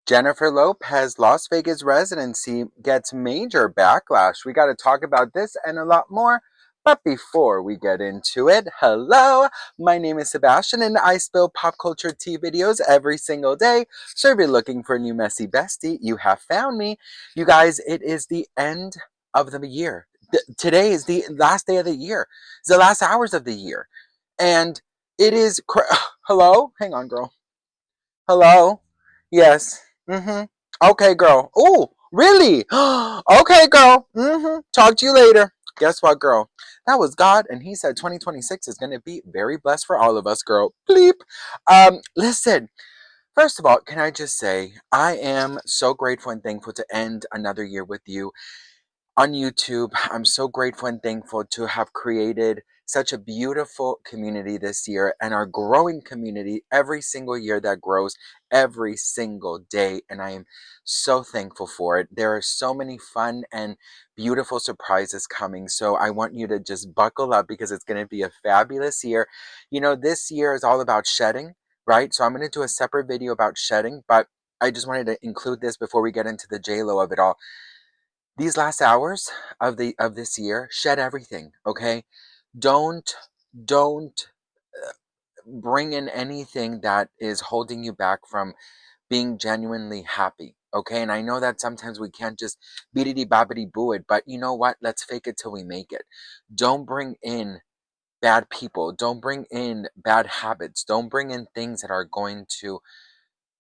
Jennifer Lopez, Las Vegas residency gets major backlash. We got to talk about this and a lot more. But before we get into it, hello, my name is Sebastian and I spill pop culture tea videos every single day. So if you're looking for a new messy bestie, you have found me. You guys, it is the end of the year. Today is the last day of the year. It's the last hours of the year. And it is, hello? Hang on, girl. Hello? Yes. Mm-hmm. Okay, girl. Oh, really? Okay, girl. Mm-hmm. Talk to you later. Guess what, girl? That was God, and he said 2026 is going to be very blessed for all of us, girl. Bleep. Listen. First of all, can I just say, I am so grateful and thankful to end another year with you on YouTube. I'm so grateful and thankful to have created such a beautiful community this year and our growing community every single year that grows every single day. And I am so thankful for it. There are so many fun and beautiful surprises coming. So I want you to just buckle up because it's going to be a fabulous year. You know, this year is all about shedding, right? So I'm going to do a separate video about shedding, but I just wanted to include this before we get into the JLo of it all. These last hours of this year, shed everything, okay? Don't don't bring in anything that is holding you back from being genuinely happy, okay? And I know that sometimes we can't just beadity bobbity boo it, but you know what? Let's fake it till we make it. Don't bring in bad people. Don't bring in bad habits. Don't bring in things that are going to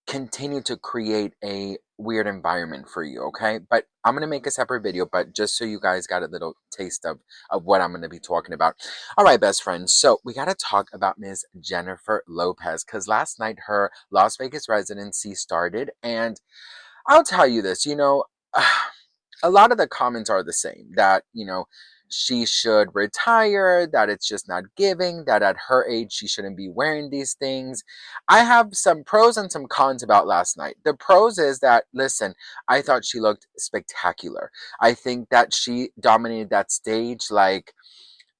continue to create a weird environment for you, okay? But I'm going to make a separate video, but just so you guys got a little taste of what I'm going to be talking about. All right, best friends. So we got to talk about Ms. Jennifer Lopez because last night her Las Vegas residency started. And I'll tell you this, a lot of the comments are the same that, she should retire, that it's just not giving, that at her age she shouldn't be wearing these things. I have some pros and some cons about last night. The pros is that, listen, I thought she looked spectacular. I think that she dominated that stage like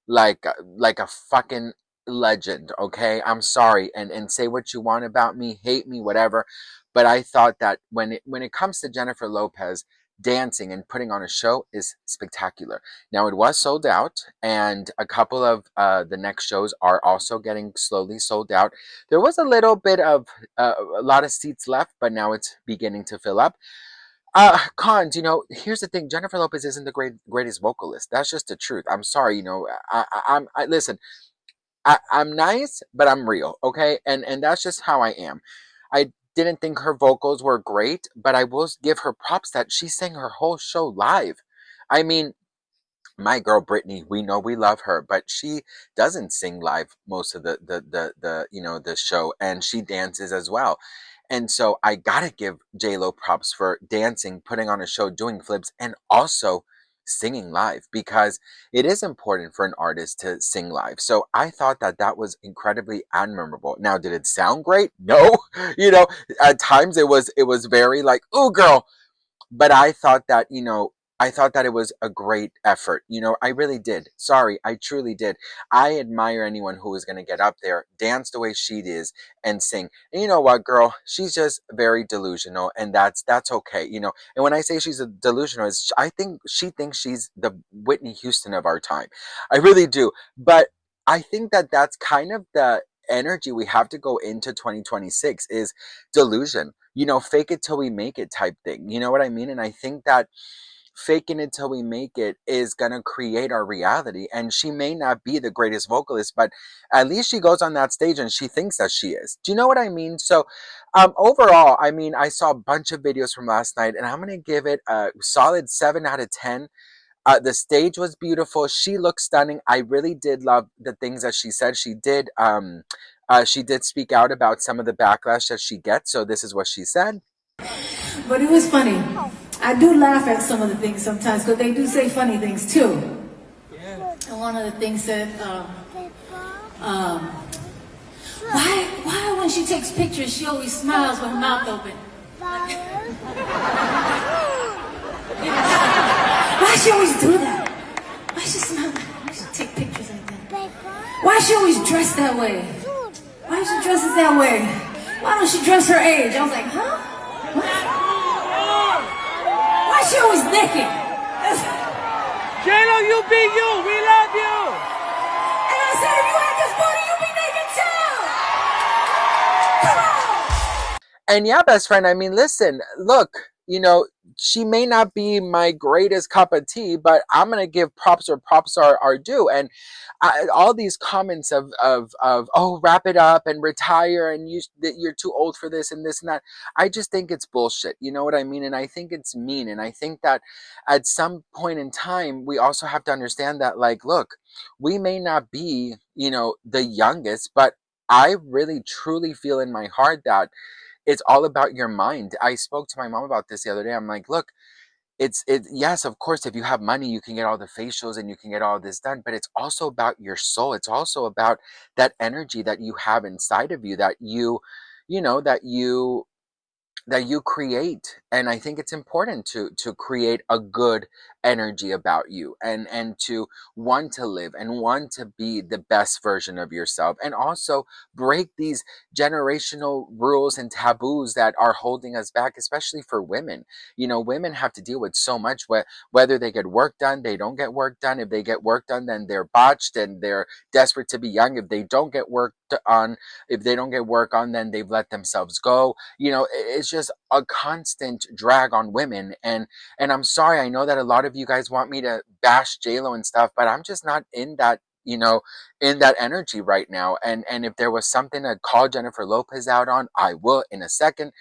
a fucking legend, okay? I'm sorry, and say what you want about me, hate me, whatever, but I thought that when it comes to Jennifer Lopez, dancing and putting on a show is spectacular. Now it was sold out, and a couple of the next shows are also getting slowly sold out. There was a little bit of a lot of seats left, but now it's beginning to fill up. Cons, here's the thing. Jennifer Lopez isn't the greatest vocalist. That's just the truth. I'm sorry, listen, I'm nice, but I'm real, okay? And that's just how I am. I didn't think her vocals were great, but I will give her props that she sang her whole show live. I mean, my girl Brittany, we know we love her, but she doesn't sing live most of the show, and she dances as well. And so I gotta give JLo props for dancing, putting on a show, doing flips, and also singing live because it is important for an artist to sing live. So I thought that that was incredibly admirable. Now, did it sound great? No. At times it was very like, "Ooh, girl," but I thought that it was a great effort. I really did. Sorry, I truly did. I admire anyone who is going to get up there, dance the way she is, and sing. And you know what, girl? She's just very delusional, and that's okay. And when I say she's a delusional, I think she thinks she's the Whitney Houston of our time. I really do. But I think that that's kind of the energy we have to go into 2026 is delusion. Fake it till we make it type thing. You know what I mean? And I think that faking it till we make it is gonna create our reality. And she may not be the greatest vocalist, but at least she goes on that stage and she thinks that she is. Do you know what I mean? So overall, I mean, I saw a bunch of videos from last night and I'm gonna give it a solid 7 out of 10. The stage was beautiful. She looked stunning. I really did love the things that she said. She did speak out about some of the backlash that she gets. So this is what she said. But it was funny. I do laugh at some of the things sometimes because they do say funny things too. And one of the things said, why when she takes pictures she always smiles with her mouth open? Why she always do that? Why she smile? Why she take pictures like that? Why she always dress that way? Why she dresses that way? Why don't she dress her age? I was like, huh? What? be you. We love you. And I said, if you had this body, you'd be naked too. Come on. And yeah, best friend, I mean, listen, look, she may not be my greatest cup of tea, but I'm gonna give props where props are due. And all these comments of oh, wrap it up and retire, and that you're too old for this and this and that. I just think it's bullshit. You know what I mean? And I think it's mean. And I think that at some point in time, we also have to understand that, like, look, we may not be, the youngest, but I really truly feel in my heart that it's all about your mind. I spoke to my mom about this the other day. I'm like, look, yes, of course, if you have money, you can get all the facials and you can get all this done, but it's also about your soul. It's also about that energy that you have inside of you, that you know, that you create. And I think it's important to create a good energy about you, and to want to live and want to be the best version of yourself, and also break these generational rules and taboos that are holding us back, especially for women. Women have to deal with so much, whether they get work done, they don't get work done. If they get work done, then they're botched and they're desperate to be young. If they don't get work on, then they've let themselves go. It's just a constant drag on women. And I'm sorry, I know that a lot of you guys want me to bash JLo and stuff, but I'm just not in that, in that energy right now. And if there was something to call Jennifer Lopez out on, I will in a second.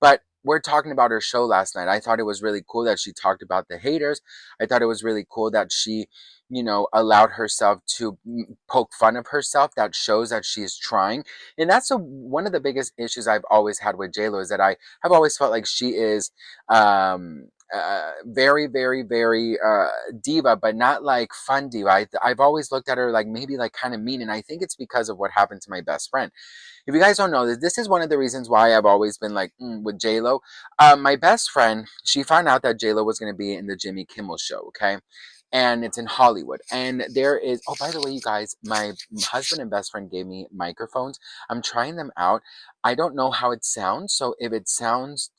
But we're talking about her show last night. I thought it was really cool that she talked about the haters. I thought it was really cool that she, allowed herself to poke fun of herself. That shows that she's trying. And that's one of the biggest issues I've always had with JLo, is that I have always felt like she is very, very, very diva, but not like fun diva. I've always looked at her like maybe like kind of mean. And I think it's because of what happened to my best friend. If you guys don't know this is one of the reasons why I've always been like with JLo. My best friend, she found out that JLo was going to be in the Jimmy Kimmel show, okay? And it's in Hollywood. And there is, oh, by the way, you guys, my husband and best friend gave me microphones. I'm trying them out. I don't know how it sounds. So if it sounds,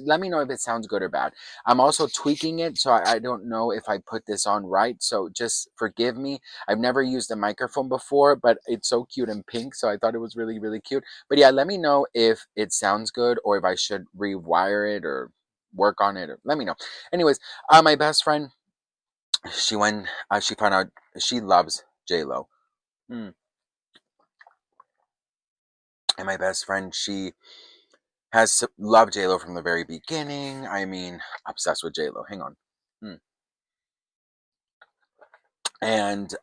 let me know if it sounds good or bad. I'm also tweaking it. So I don't know if I put this on right. So just forgive me. I've never used a microphone before, but it's so cute and pink. So I thought it was really, really cute. But yeah, let me know if it sounds good or if I should rewire it or work on it. Or let me know. Anyways, my best friend, she found out she loves JLo. Mm. And my best friend, she has loved JLo from the very beginning. I mean, obsessed with JLo. Hang on. Mm. And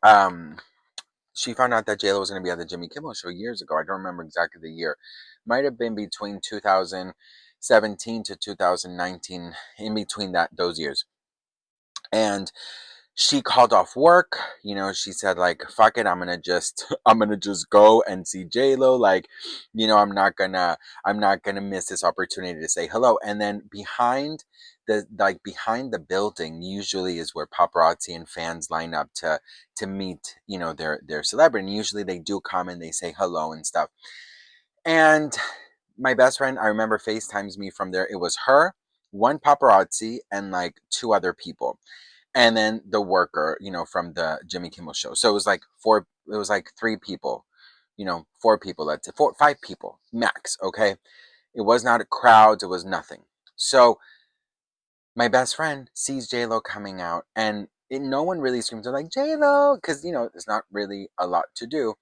she found out that JLo was going to be at the Jimmy Kimmel show years ago. I don't remember exactly the year. Might have been between 2017 to 2019, in between those years. And she called off work. She said, like, fuck it, I'm gonna just go and see JLo. Like, I'm not gonna miss this opportunity to say hello. And then behind the building usually is where paparazzi and fans line up to meet, their celebrity. And usually they do come and they say hello and stuff. And my best friend, I remember, FaceTimes me from there. It was her, one paparazzi, and like two other people, and then the worker, from the Jimmy Kimmel show. So it was like three people, four people, let's say five people max. Okay. It was not a crowd. It was nothing. So my best friend sees JLo coming out, and no one really screams. They're like, JLo, because, there's not really a lot to do.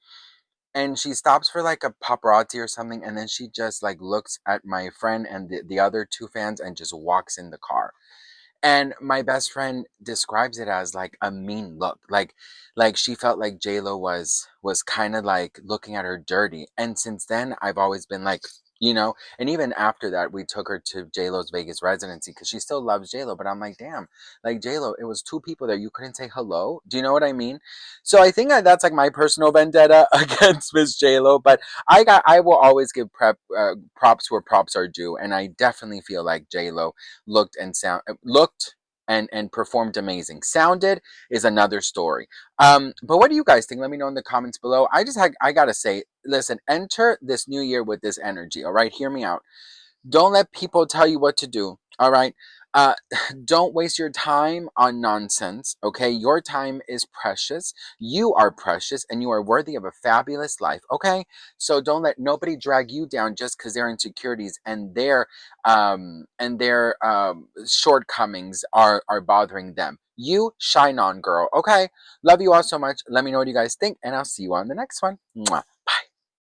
And she stops for like a paparazzi or something. And then she just like looks at my friend and the other two fans and just walks in the car. And my best friend describes it as like a mean look, like she felt like JLo was kind of like looking at her dirty. And since then, I've always been like, and even after that, we took her to JLo's Vegas residency because she still loves JLo. But I'm like, damn, like JLo, it was two people there. You couldn't say hello. Do you know what I mean? So I think that's like my personal vendetta against Miss JLo. But I will always give props where props are due, and I definitely feel like JLo looked and performed amazing. Sounded is another story. But what do you guys think? Let me know in the comments below. I gotta say, listen, enter this new year with this energy. All right, hear me out. Don't let people tell you what to do. All right. Uh, don't waste your time on nonsense, okay? Your time is precious. You are precious and you are worthy of a fabulous life, okay? So don't let nobody drag you down just because their insecurities and their shortcomings are bothering them. You shine on, girl, okay? Love you all so much. Let me know what you guys think, and I'll see you on the next one. Mwah.